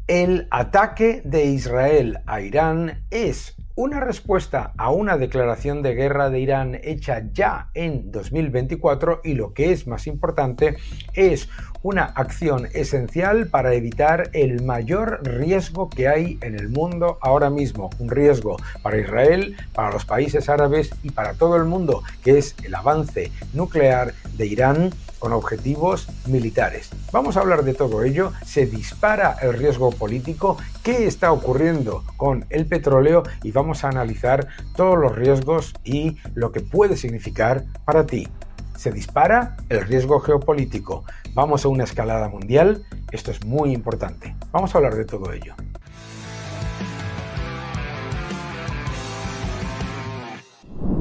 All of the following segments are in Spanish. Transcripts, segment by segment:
El ataque de Israel a Irán es una respuesta a una declaración de guerra de Irán hecha ya en 2024 y lo que es más importante es una acción esencial para evitar el mayor riesgo que hay en el mundo ahora mismo, un riesgo para Israel, para los países árabes y para todo el mundo, que es el avance nuclear de Irán con objetivos militares. Vamos a hablar de todo ello, se dispara el riesgo político, qué está ocurriendo con el petróleo y vamos a analizar todos los riesgos y lo que puede significar para ti. Se dispara el riesgo geopolítico, vamos a una escalada mundial, esto es muy importante. Vamos a hablar de todo ello.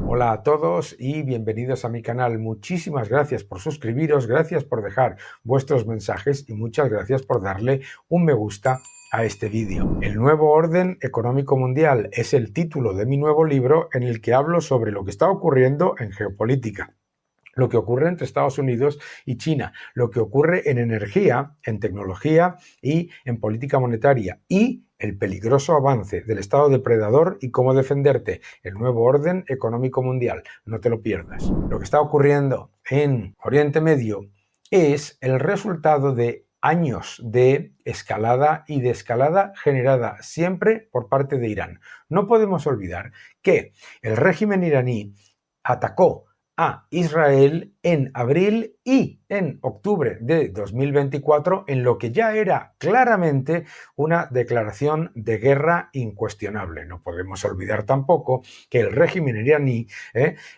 Hola a todos y bienvenidos a mi canal. Muchísimas gracias por suscribiros, gracias por dejar vuestros mensajes y muchas gracias por darle un me gusta a este vídeo. El nuevo orden económico mundial es el título de mi nuevo libro en el que hablo sobre lo que está ocurriendo en geopolítica, lo que ocurre entre Estados Unidos y China, lo que ocurre en energía, en tecnología y en política monetaria y el peligroso avance del Estado depredador y cómo defenderte, el nuevo orden económico mundial. No te lo pierdas. Lo que está ocurriendo en Oriente Medio es el resultado de años de escalada y de escalada generada siempre por parte de Irán. No podemos olvidar que el régimen iraní atacó a Israel en abril y en octubre de 2024 en lo que ya era claramente una declaración de guerra incuestionable. No podemos olvidar tampoco que el régimen iraní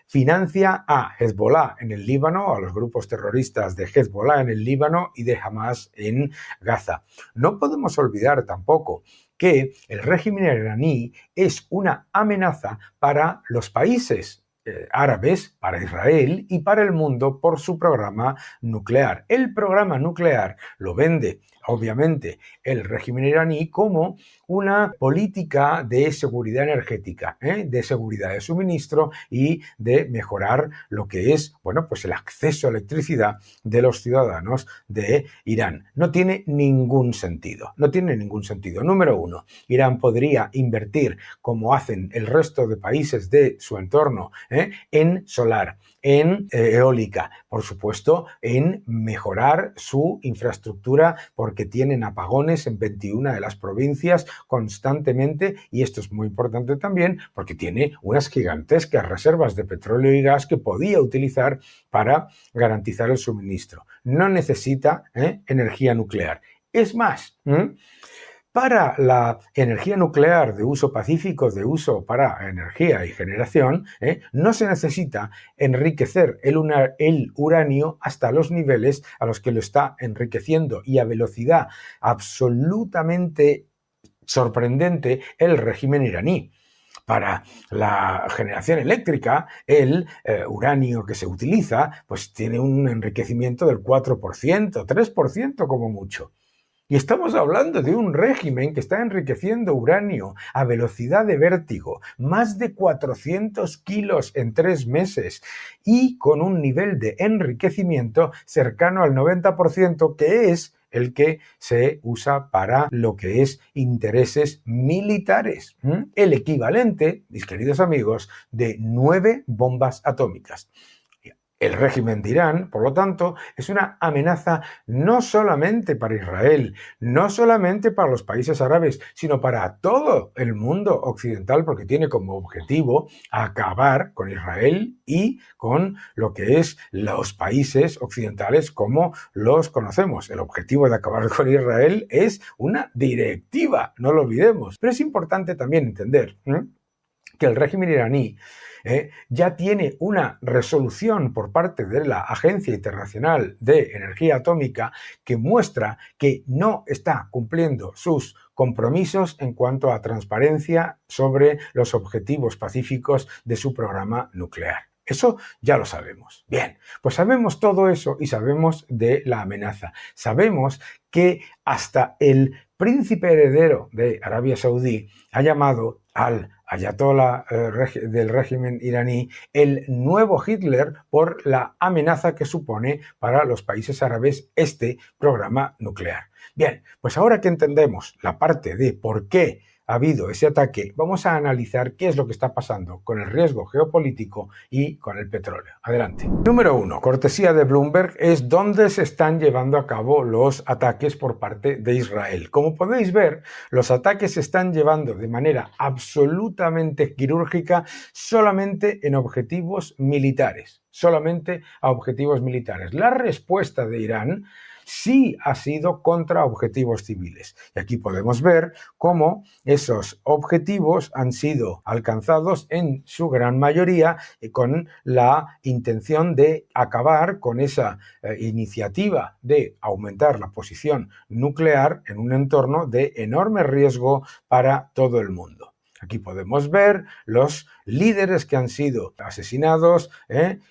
financia a Hezbollah en el Líbano, a los grupos terroristas de Hezbollah en el Líbano y de Hamas en Gaza. No podemos olvidar tampoco que el régimen iraní es una amenaza para los países árabes, para Israel y para el mundo por su programa nuclear. El programa nuclear lo vende, obviamente, el régimen iraní como una política de seguridad energética, de seguridad de suministro y de mejorar lo que es, bueno, pues el acceso a electricidad de los ciudadanos de Irán. No tiene ningún sentido, no tiene ningún sentido. Número uno, Irán podría invertir, como hacen el resto de países de su entorno, en solar, en eólica, por supuesto, en mejorar su infraestructura porque tienen apagones en 21 de las provincias constantemente y esto es muy importante también porque tiene unas gigantescas reservas de petróleo y gas que podía utilizar para garantizar el suministro. No necesita energía nuclear. Es más, para la energía nuclear de uso pacífico, de uso para energía y generación, no se necesita enriquecer el uranio hasta los niveles a los que lo está enriqueciendo y a velocidad absolutamente sorprendente el régimen iraní. Para la generación eléctrica, el uranio que se utiliza pues tiene un enriquecimiento del 4%, 3% como mucho. Y estamos hablando de un régimen que está enriqueciendo uranio a velocidad de vértigo, más de 400 kilos en 3 meses y con un nivel de enriquecimiento cercano al 90%, que es el que se usa para lo que es intereses militares. El equivalente, mis queridos amigos, de 9 bombas atómicas. El régimen de Irán, por lo tanto, es una amenaza no solamente para Israel, no solamente para los países árabes, sino para todo el mundo occidental, porque tiene como objetivo acabar con Israel y con lo que es los países occidentales como los conocemos. El objetivo de acabar con Israel es una directiva, no lo olvidemos. Pero es importante también entender que el régimen iraní ya tiene una resolución por parte de la Agencia Internacional de Energía Atómica que muestra que no está cumpliendo sus compromisos en cuanto a transparencia sobre los objetivos pacíficos de su programa nuclear. Eso ya lo sabemos. Bien, pues sabemos todo eso y sabemos de la amenaza. Sabemos que hasta el príncipe heredero de Arabia Saudí ha llamado al ayatolá del régimen iraní el nuevo Hitler por la amenaza que supone para los países árabes este programa nuclear. Bien, pues ahora que entendemos la parte de por qué ha habido ese ataque, vamos a analizar qué es lo que está pasando con el riesgo geopolítico y con el petróleo. Adelante. Número 1, cortesía de Bloomberg, es dónde se están llevando a cabo los ataques por parte de Israel. Como podéis ver, los ataques se están llevando de manera absolutamente quirúrgica solamente en objetivos militares. Solamente a objetivos militares. La respuesta de Irán sí ha sido contra objetivos civiles. Y aquí podemos ver cómo esos objetivos han sido alcanzados en su gran mayoría con la intención de acabar con esa iniciativa de aumentar la posición nuclear en un entorno de enorme riesgo para todo el mundo. Aquí podemos ver los líderes que han sido asesinados,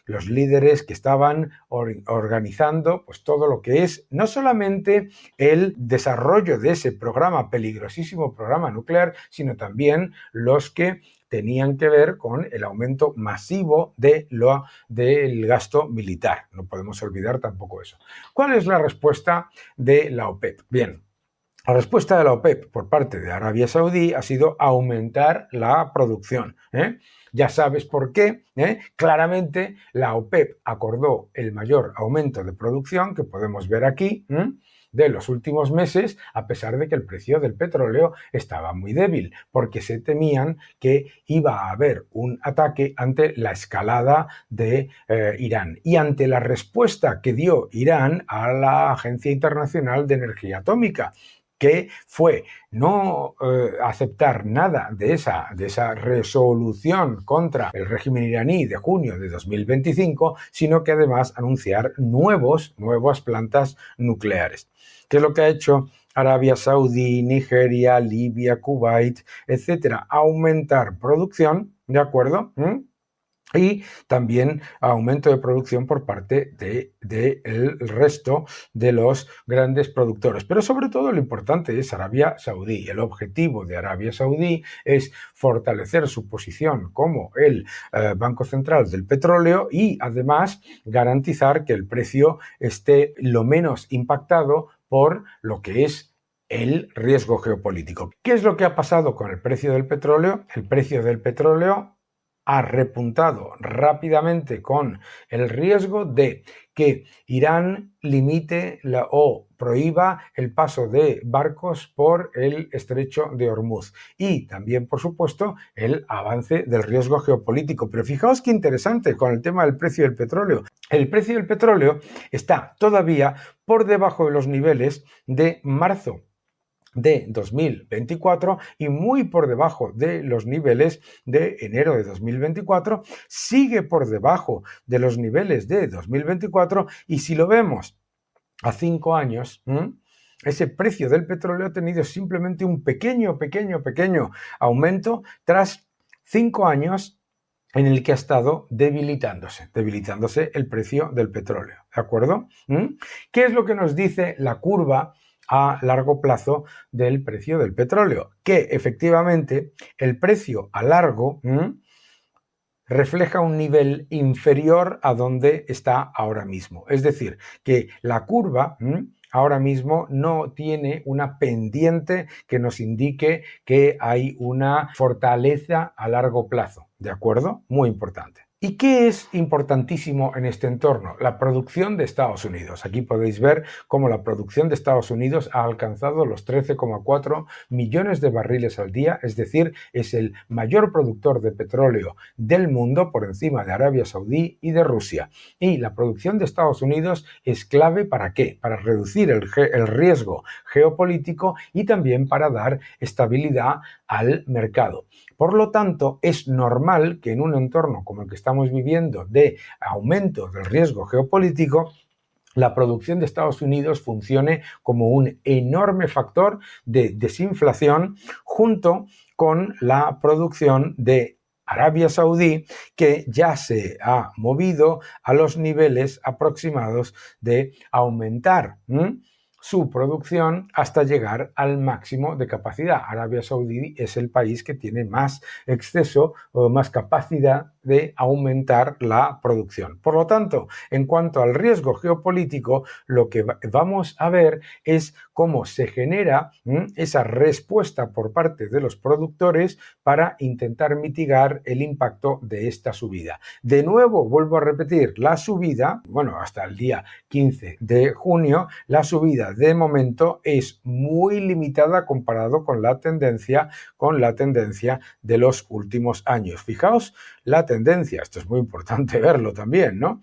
los líderes que estaban organizando pues, todo lo que es no solamente el desarrollo de ese programa, peligrosísimo programa nuclear, sino también los que tenían que ver con el aumento masivo del gasto militar. No podemos olvidar tampoco eso. ¿Cuál es la respuesta de la OPEP? Bien. La respuesta de la OPEP por parte de Arabia Saudí ha sido aumentar la producción. Ya sabes por qué. Claramente la OPEP acordó el mayor aumento de producción que podemos ver aquí de los últimos meses, a pesar de que el precio del petróleo estaba muy débil, porque se temían que iba a haber un ataque ante la escalada de Irán y ante la respuesta que dio Irán a la Agencia Internacional de Energía Atómica, que fue no aceptar nada de esa resolución contra el régimen iraní de junio de 2025, sino que además anunciar nuevas plantas nucleares. ¿Qué es lo que ha hecho Arabia Saudí, Nigeria, Libia, Kuwait, etcétera? Aumentar producción, ¿de acuerdo? Y también aumento de producción por parte del resto de los grandes productores. Pero sobre todo lo importante es Arabia Saudí. El objetivo de Arabia Saudí es fortalecer su posición como el Banco Central del Petróleo y además garantizar que el precio esté lo menos impactado por lo que es el riesgo geopolítico. ¿Qué es lo que ha pasado con el precio del petróleo? El precio del petróleo ha repuntado rápidamente con el riesgo de que Irán limite o prohíba el paso de barcos por el estrecho de Hormuz y también, por supuesto, el avance del riesgo geopolítico. Pero fijaos qué interesante con el tema del precio del petróleo. El precio del petróleo está todavía por debajo de los niveles de marzo de 2024 y muy por debajo de los niveles de enero de 2024, sigue por debajo de los niveles de 2024 y si lo vemos a 5 años, ese precio del petróleo ha tenido simplemente un pequeño aumento tras 5 años en el que ha estado debilitándose el precio del petróleo, ¿de acuerdo? ¿Qué es lo que nos dice la curva a largo plazo del precio del petróleo? Que efectivamente el precio a largo refleja un nivel inferior a donde está ahora mismo. Es decir, que la curva ahora mismo no tiene una pendiente que nos indique que hay una fortaleza a largo plazo. ¿De acuerdo? Muy importante. ¿Y qué es importantísimo en este entorno? La producción de Estados Unidos. Aquí podéis ver cómo la producción de Estados Unidos ha alcanzado los 13,4 millones de barriles al día, es decir, es el mayor productor de petróleo del mundo por encima de Arabia Saudí y de Rusia. Y la producción de Estados Unidos es clave ¿para qué? Para reducir el riesgo geopolítico y también para dar estabilidad al mercado. Por lo tanto, es normal que en un entorno como el que estamos viviendo de aumento del riesgo geopolítico, la producción de Estados Unidos funcione como un enorme factor de desinflación junto con la producción de Arabia Saudí, que ya se ha movido a los niveles aproximados de aumentar su producción hasta llegar al máximo de capacidad. Arabia Saudí es el país que tiene más exceso o más capacidad de aumentar la producción. Por lo tanto, en cuanto al riesgo geopolítico, lo que vamos a ver es cómo se genera esa respuesta por parte de los productores para intentar mitigar el impacto de esta subida. De nuevo, vuelvo a repetir, la subida, bueno, hasta el día 15 de junio, la subida de momento es muy limitada comparado con la tendencia de los últimos años. Fijaos la tendencia, esto es muy importante verlo también, ¿no?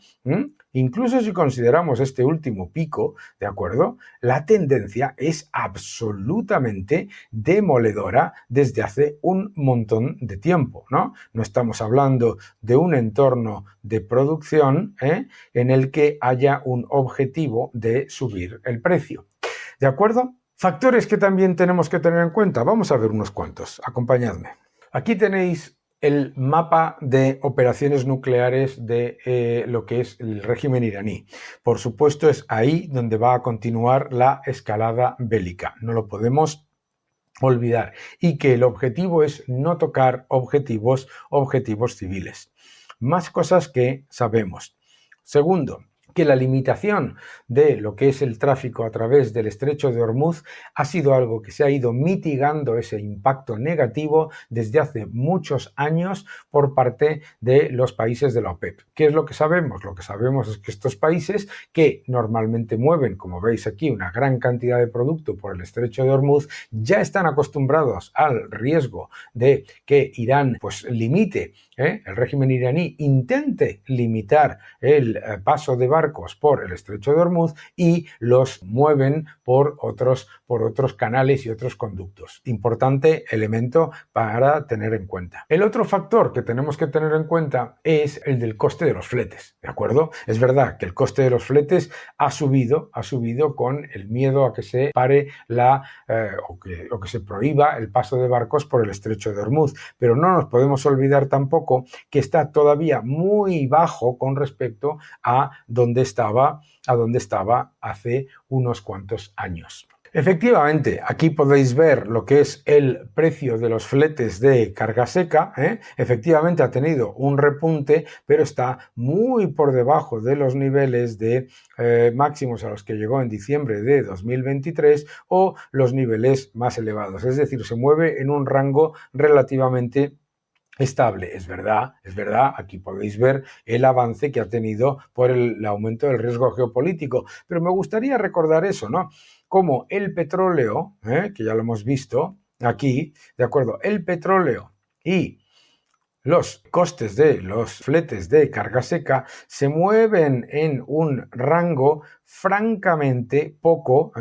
Incluso si consideramos este último pico, ¿de acuerdo? La tendencia es absolutamente demoledora desde hace un montón de tiempo, ¿no? No estamos hablando de un entorno de producción en el que haya un objetivo de subir el precio. ¿De acuerdo? Factores que también tenemos que tener en cuenta. Vamos a ver unos cuantos. Acompañadme. Aquí tenéis el mapa de operaciones nucleares de lo que es el régimen iraní. Por supuesto, es ahí donde va a continuar la escalada bélica. No lo podemos olvidar. Y que el objetivo es no tocar objetivos civiles. Más cosas que sabemos. Segundo, que la limitación de lo que es el tráfico a través del estrecho de Hormuz ha sido algo que se ha ido mitigando ese impacto negativo desde hace muchos años por parte de los países de la OPEP. ¿Qué es lo que sabemos? Lo que sabemos es que estos países que normalmente mueven, como veis aquí, una gran cantidad de producto por el estrecho de Hormuz, ya están acostumbrados al riesgo de que Irán pues limite, el régimen iraní intente limitar el paso de barcos por el estrecho de Hormuz y los mueven por otros canales y otros conductos. Importante elemento para tener en cuenta. El otro factor que tenemos que tener en cuenta es el del coste de los fletes, ¿de acuerdo? Es verdad que el coste de los fletes ha subido con el miedo a que se pare o que se prohíba el paso de barcos por el estrecho de Hormuz, pero no nos podemos olvidar tampoco que está todavía muy bajo con respecto a donde estaba hace unos cuantos años. Efectivamente, aquí podéis ver lo que es el precio de los fletes de carga seca. Efectivamente ha tenido un repunte, pero está muy por debajo de los niveles de máximos a los que llegó en diciembre de 2023 o los niveles más elevados. Es decir, se mueve en un rango relativamente estable. Es verdad, aquí podéis ver el avance que ha tenido por el aumento del riesgo geopolítico, pero me gustaría recordar eso, ¿no? Como el petróleo, que ya lo hemos visto aquí, ¿de acuerdo? El petróleo y los costes de los fletes de carga seca se mueven en un rango francamente poco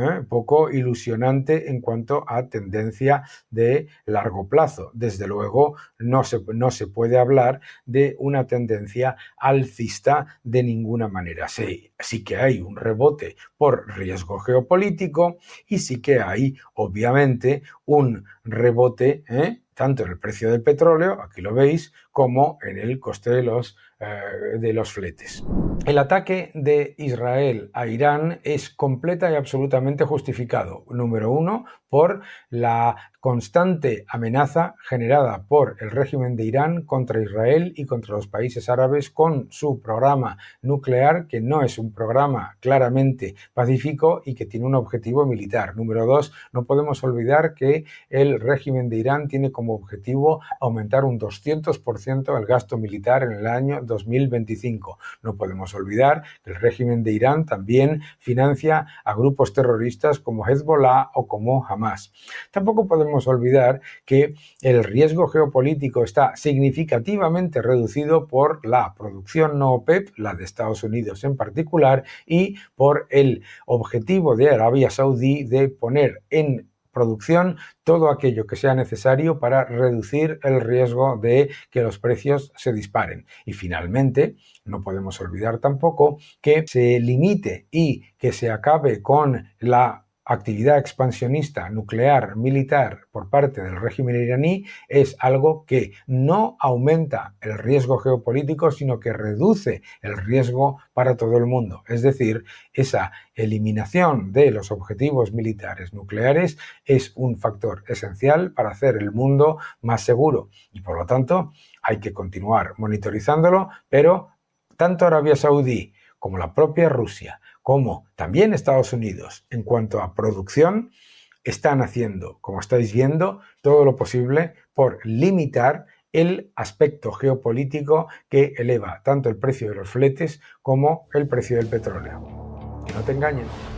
ilusionante en cuanto a tendencia de largo plazo. Desde luego no se puede hablar de una tendencia alcista de ninguna manera. Sí que hay un rebote por riesgo geopolítico y sí que hay obviamente un rebote tanto en el precio del petróleo, aquí lo veis, como en el coste de los fletes. El ataque de Israel a Irán es completa y absolutamente justificado. Número uno, por la constante amenaza generada por el régimen de Irán contra Israel y contra los países árabes con su programa nuclear, que no es un programa claramente pacífico y que tiene un objetivo militar. Número dos, no podemos olvidar que el régimen de Irán tiene como objetivo aumentar un 200% el gasto militar en el año 2025. No podemos olvidar que el régimen de Irán también financia a grupos terroristas como Hezbollah o como Hamas. Tampoco podemos olvidar que el riesgo geopolítico está significativamente reducido por la producción no OPEP, la de Estados Unidos en particular, y por el objetivo de Arabia Saudí de poner en producción todo aquello que sea necesario para reducir el riesgo de que los precios se disparen. Y finalmente, no podemos olvidar tampoco que se limite y que se acabe con la actividad expansionista nuclear militar por parte del régimen iraní es algo que no aumenta el riesgo geopolítico, sino que reduce el riesgo para todo el mundo. Es decir, esa eliminación de los objetivos militares nucleares es un factor esencial para hacer el mundo más seguro y, por lo tanto, hay que continuar monitorizándolo, pero tanto Arabia Saudí como la propia Rusia, como también Estados Unidos, en cuanto a producción, están haciendo, como estáis viendo, todo lo posible por limitar el aspecto geopolítico que eleva tanto el precio de los fletes como el precio del petróleo. Que no te engañen.